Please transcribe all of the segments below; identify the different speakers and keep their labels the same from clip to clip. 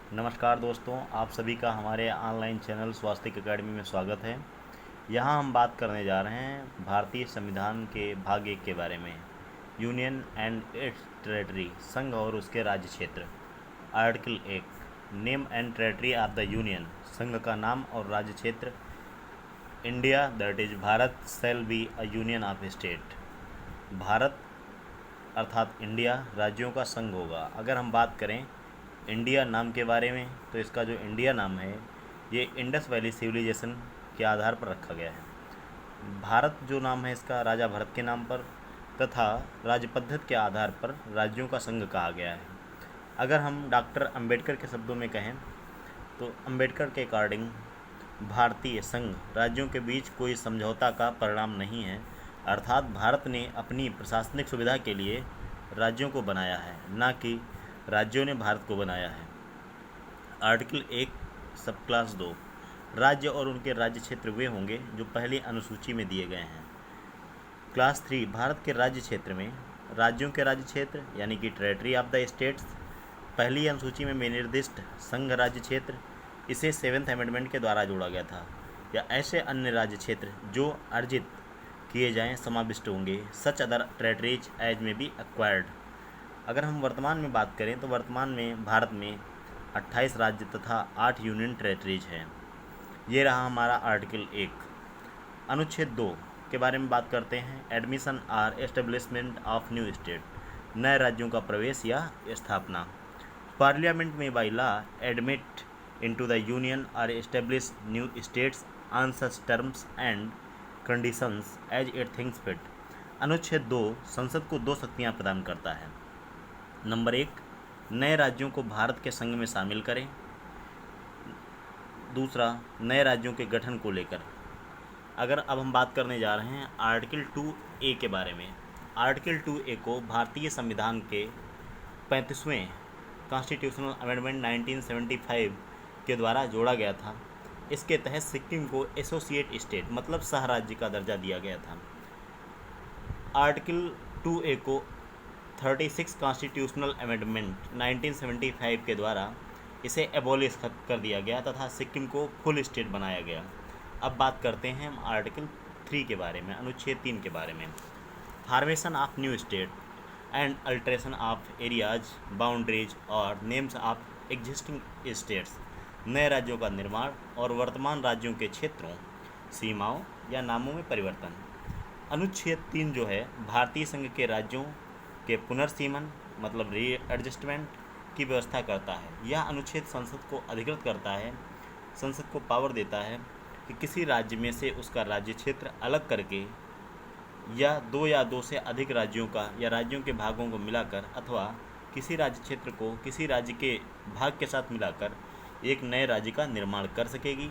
Speaker 1: नमस्कार दोस्तों, आप सभी का हमारे ऑनलाइन चैनल स्वास्तिक अकेडमी में स्वागत है। यहाँ हम बात करने जा रहे हैं भारतीय संविधान के भाग 1 के बारे में। यूनियन एंड इट्स टेरिटरी, संघ और उसके राज्य क्षेत्र। Article 1, name and territory of the union, संघ का नाम और राज्य क्षेत्र। India that is Bharat shall be a union of state. Bharat अर्थात इंडिया राज्यों का संघ होगा। अगर हम बात करें इंडिया नाम के बारे में, तो इसका जो इंडिया नाम है ये इंडस वैली सिविलाइजेशन के आधार पर रखा गया है। भारत जो नाम है इसका राजा भरत के नाम पर तथा राज्य पद्धति के आधार पर राज्यों का संघ कहा गया है। अगर हम डॉक्टर अंबेडकर के शब्दों में कहें तो अंबेडकर के अकॉर्डिंग भारतीय संघ राज्यों के बीच कोई समझौता का परिणाम नहीं है, अर्थात भारत ने अपनी प्रशासनिक सुविधा के लिए राज्यों को बनाया है, न कि राज्यों ने भारत को बनाया है। आर्टिकल 1 सब क्लास 2, राज्य और उनके राज्य क्षेत्र वे होंगे जो पहली अनुसूची में दिए गए हैं। क्लास 3, भारत के राज्य क्षेत्र में राज्यों के राज्य क्षेत्र यानी कि टेरिटरी ऑफ द स्टेट्स, पहली अनुसूची में निर्दिष्ट संघ राज्य क्षेत्र, इसे 7th अमेंडमेंट के द्वारा जोड़ा गया था, या ऐसे अन्य राज्य क्षेत्र जो अर्जित किए जाएं समाविष्ट होंगे। सच अदर टेरिटरीज एज में बी एक्वायर्ड। अगर हम वर्तमान में बात करें तो वर्तमान में भारत में 28 राज्य तथा 8 यूनियन टेरिटरीज हैं। ये रहा हमारा आर्टिकल 1। अनुच्छेद 2 के बारे में बात करते हैं। Admission or establishment of new state, नए राज्यों का प्रवेश या स्थापना। पार्लियामेंट में by law admit into the union or establish new states on such terms and conditions as it thinks fit. अनुच्छेद 2 संसद को 2 शक्तियाँ प्रदान करता है। नंबर 1, नए राज्यों को भारत के संघ में शामिल करें। दूसरा, नए राज्यों के गठन को लेकर। अगर अब हम बात करने जा रहे हैं आर्टिकल 2A के बारे में। आर्टिकल 2A को भारतीय संविधान के 35वें कॉन्स्टिट्यूशनल अमेंडमेंट 1975 के द्वारा जोड़ा गया था। इसके तहत सिक्किम को एसोसिएट स्टेट मतलब सह राज्य का दर्जा दिया गया था। आर्टिकल 2A को 36 कॉन्स्टिट्यूशनल अमेंडमेंट 1975 के द्वारा इसे एबॉलिश कर दिया गया तथा सिक्किम को फुल स्टेट बनाया गया। अब बात करते हैं हम आर्टिकल 3 के बारे में, अनुच्छेद 3 के बारे में। Formation of new state and alteration of areas, boundaries और नेम्स ऑफ एग्जिस्टिंग स्टेट्स, नए राज्यों का निर्माण और वर्तमान राज्यों के क्षेत्रों, सीमाओं या नामों में परिवर्तन। अनुच्छेद 3 जो है भारतीय संघ के राज्यों के पुनर्सीमन मतलब री एडजस्टमेंट की व्यवस्था करता है। यह अनुच्छेद संसद को अधिकृत करता है, संसद को पावर देता है कि किसी राज्य में से उसका राज्य क्षेत्र अलग करके या दो से अधिक राज्यों का या राज्यों के भागों को मिलाकर अथवा किसी राज्य क्षेत्र को किसी राज्य के भाग के साथ मिलाकर एक नए राज्य का निर्माण कर सकेगी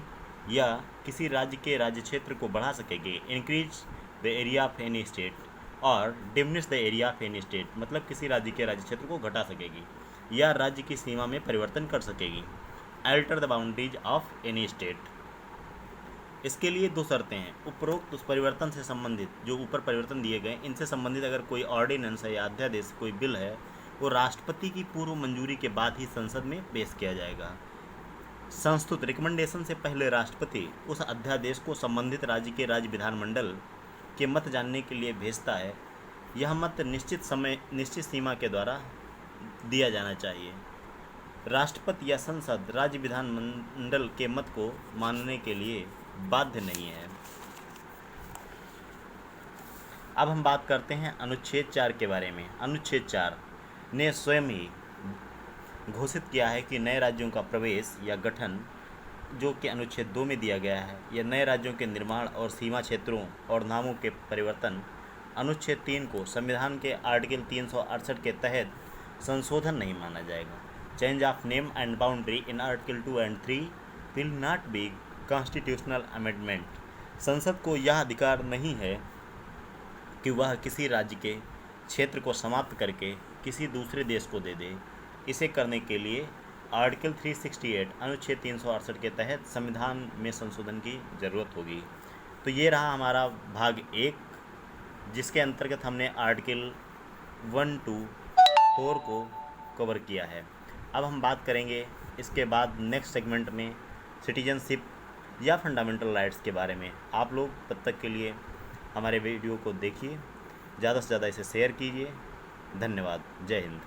Speaker 1: या किसी राज्य के राज्य क्षेत्र को बढ़ा सकेगी। Increase the area of any state or diminish the area of any state मतलब किसी राज्य के राज्य क्षेत्र को घटा सकेगी या राज्य की सीमा में परिवर्तन कर सकेगी। Alter the boundaries of any state, इसके लिए 2 शर्तें हैं। उपरोक्त उस परिवर्तन से संबंधित जो ऊपर परिवर्तन दिए गए इनसे संबंधित अगर कोई ऑर्डिनेंस है या अध्यादेश कोई बिल है वो राष्ट्रपति की पूर्व मंजूरी के बाद ही संसद में पेश किया जाएगा। संस्तुत रिकमेंडेशन से पहले राष्ट्रपति उस अध्यादेश को संबंधित राज्य के राज्य विधानमंडल के मत जानने के लिए भेजता है। यह मत निश्चित समय निश्चित सीमा के द्वारा दिया जाना चाहिए। राष्ट्रपति या संसद राज्य विधानमंडल के मत को मानने के लिए बाध्य नहीं है। अब हम बात करते हैं अनुच्छेद 4 के बारे में। अनुच्छेद 4 ने स्वयं ही घोषित किया है कि नए राज्यों का प्रवेश या गठन जो कि अनुच्छेद 2 में दिया गया है या नए राज्यों के निर्माण और सीमा क्षेत्रों और नामों के परिवर्तन अनुच्छेद 3 को संविधान के आर्टिकल 368 के तहत संशोधन नहीं माना जाएगा। Change of name and boundary in article 2 and 3 will not be constitutional amendment. संसद को यह अधिकार नहीं है कि वह किसी राज्य के क्षेत्र को समाप्त करके किसी दूसरे देश को दे दे। इसे करने के लिए आर्टिकल 368 अनुच्छेद 368 के तहत संविधान में संशोधन की ज़रूरत होगी। तो ये रहा हमारा भाग 1 जिसके अंतर्गत हमने आर्टिकल 1 to 4 को कवर किया है। अब हम बात करेंगे इसके बाद नेक्स्ट सेगमेंट में सिटीजनशिप या फंडामेंटल राइट्स के बारे में। आप लोग तब तक के लिए हमारे वीडियो को देखिए, ज़्यादा से ज़्यादा इसे शेयर कीजिए। धन्यवाद। जय हिंद।